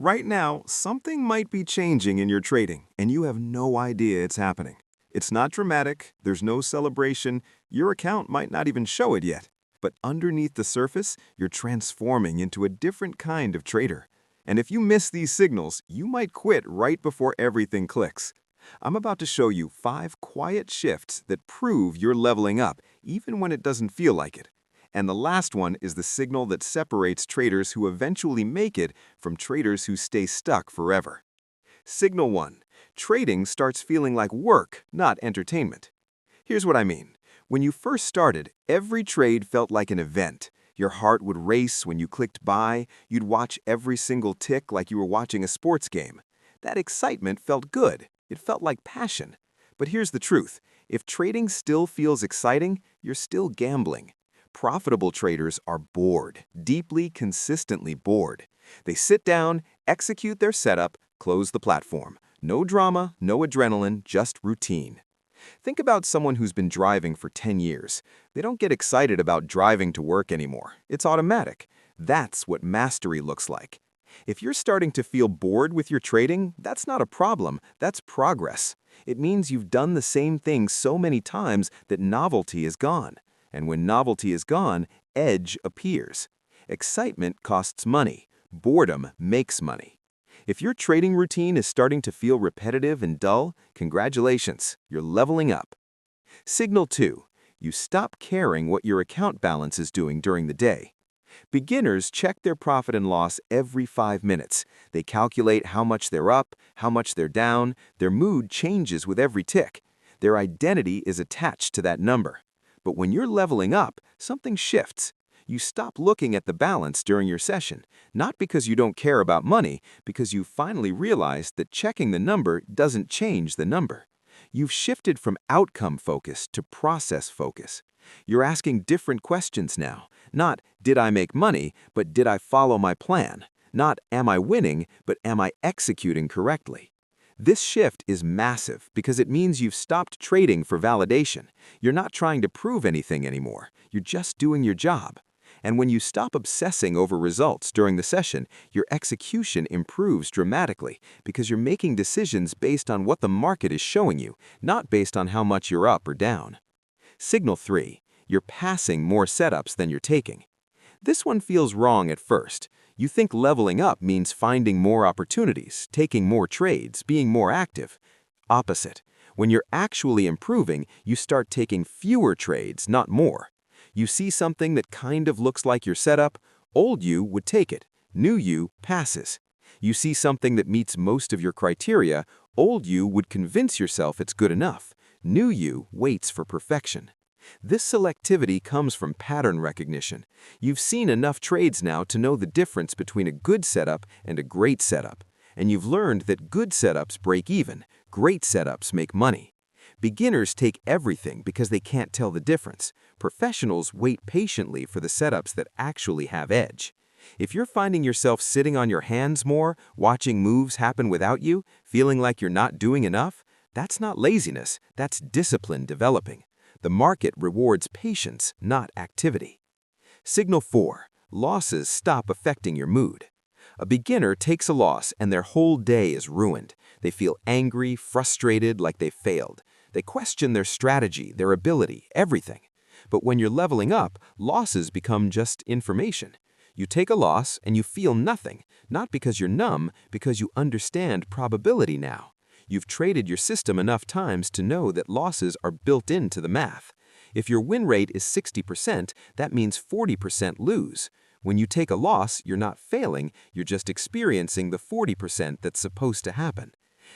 Right now, something might be changing in your trading, and you have no idea it's happening. It's not dramatic, there's no celebration, your account might not even show it yet. But underneath the surface, you're transforming into a different kind of trader. And if you miss these signals, you might quit right before everything clicks. I'm about to show you 5 quiet shifts that prove you're leveling up, even when it doesn't feel like it. And the last one is the signal that separates traders who eventually make it from traders who stay stuck forever. Signal 1. Trading starts feeling like work, not entertainment. Here's what I mean. When you first started, every trade felt like an event. Your heart would race when you clicked buy, you'd watch every single tick like you were watching a sports game. That excitement felt good. It felt like passion. But here's the truth. If trading still feels exciting, you're still gambling. Profitable traders are bored, deeply, consistently bored. They sit down, execute their setup, close the platform. No drama, no adrenaline, just routine. Think about someone who's been driving for 10 years. They don't get excited about driving to work anymore. It's automatic. That's what mastery looks like. If you're starting to feel bored with your trading, that's not a problem, that's progress. It means you've done the same thing so many times that novelty is gone. And when novelty is gone, edge appears. Excitement costs money. Boredom makes money. If your trading routine is starting to feel repetitive and dull, congratulations, you're leveling up. Signal 2. You stop caring what your account balance is doing during the day. Beginners check their profit and loss every 5 minutes. They calculate how much they're up, how much they're down. Their mood changes with every tick. Their identity is attached to that number. But when you're leveling up, something shifts. You stop looking at the balance during your session, not because you don't care about money, because you finally realized that checking the number doesn't change the number. You've shifted from outcome focus to process focus. You're asking different questions now. Not, did I make money, but did I follow my plan? Not, am I winning, but am I executing correctly? This shift is massive because it means you've stopped trading for validation. You're not trying to prove anything anymore. You're just doing your job. And when you stop obsessing over results during the session, your execution improves dramatically because you're making decisions based on what the market is showing you, not based on how much you're up or down. Signal 3. You're passing more setups than you're taking. This one feels wrong at first. You think leveling up means finding more opportunities, taking more trades, being more active. Opposite. When you're actually improving, you start taking fewer trades, not more. You see something that kind of looks like your setup, old you would take it, new you passes. You see something that meets most of your criteria, old you would convince yourself it's good enough, new you waits for perfection. This selectivity comes from pattern recognition. You've seen enough trades now to know the difference between a good setup and a great setup. And you've learned that good setups break even, great setups make money. Beginners take everything because they can't tell the difference. Professionals wait patiently for the setups that actually have edge. If you're finding yourself sitting on your hands more, watching moves happen without you, feeling like you're not doing enough, that's not laziness, that's discipline developing. The market rewards patience, not activity. Signal 4. Losses stop affecting your mood. A beginner takes a loss and their whole day is ruined. They feel angry, frustrated, like they failed. They question their strategy, their ability, everything. But when you're leveling up, losses become just information. You take a loss and you feel nothing, not because you're numb, because you understand probability now. You've traded your system enough times to know that losses are built into the math. If your win rate is 60%, that means 40% lose. When you take a loss, you're not failing, you're just experiencing the 40% that's supposed to happen.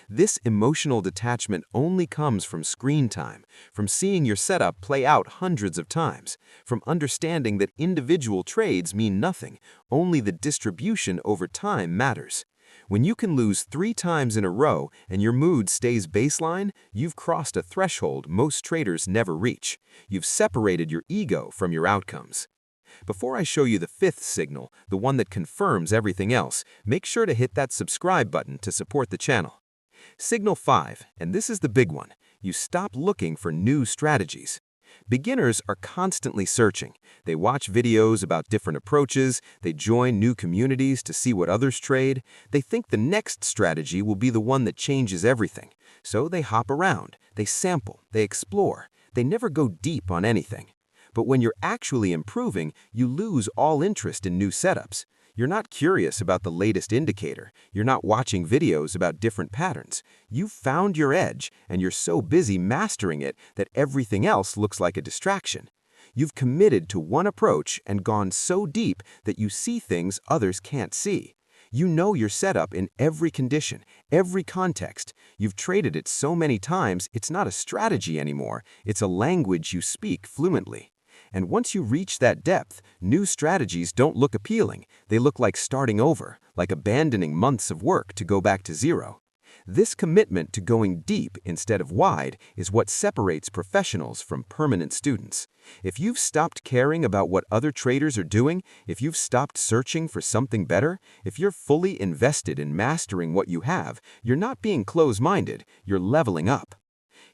This emotional detachment only comes from screen time, from seeing your setup play out hundreds of times, from understanding that individual trades mean nothing, only the distribution over time matters. When you can lose 3 times in a row and your mood stays baseline, you've crossed a threshold most traders never reach. You've separated your ego from your outcomes. Before I show you the 5th signal, the one that confirms everything else, make sure to hit that subscribe button to support the channel. Signal 5, and this is the big one. You stop looking for new strategies. Beginners are constantly searching. They watch videos about different approaches, they join new communities to see what others trade. They think the next strategy will be the one that changes everything. So they hop around, they sample, they explore. They never go deep on anything. But when you're actually improving, you lose all interest in new setups. You're not curious about the latest indicator. You're not watching videos about different patterns. You've found your edge, and you're so busy mastering it that everything else looks like a distraction. You've committed to one approach and gone so deep that you see things others can't see. You know your setup in every condition, every context. You've traded it so many times, it's not a strategy anymore. It's a language you speak fluently. And once you reach that depth, new strategies don't look appealing. They look like starting over, like abandoning months of work to go back to zero. This commitment to going deep instead of wide is what separates professionals from permanent students. If you've stopped caring about what other traders are doing, if you've stopped searching for something better, if you're fully invested in mastering what you have, you're not being close-minded, you're leveling up.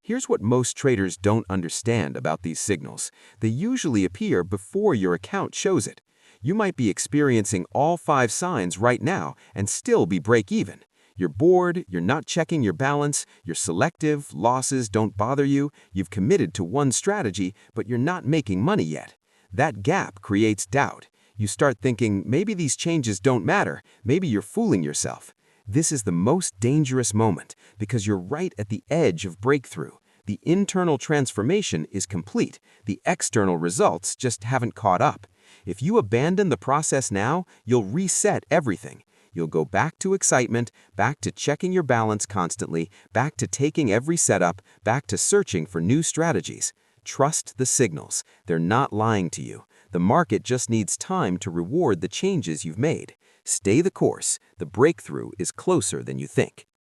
Here's what most traders don't understand about these signals. They usually appear before your account shows it. You might be experiencing all 5 signs right now and still be break-even. You're bored, you're not checking your balance, you're selective, losses don't bother you, you've committed to one strategy, but you're not making money yet. That gap creates doubt. You start thinking, maybe these changes don't matter, maybe you're fooling yourself. This is the most dangerous moment because you're right at the edge of breakthrough. The internal transformation is complete. The external results just haven't caught up. If you abandon the process now, you'll reset everything. You'll go back to excitement, back to checking your balance constantly, back to taking every setup, back to searching for new strategies. Trust the signals. They're not lying to you. The market just needs time to reward the changes you've made. Stay the course. The breakthrough is closer than you think.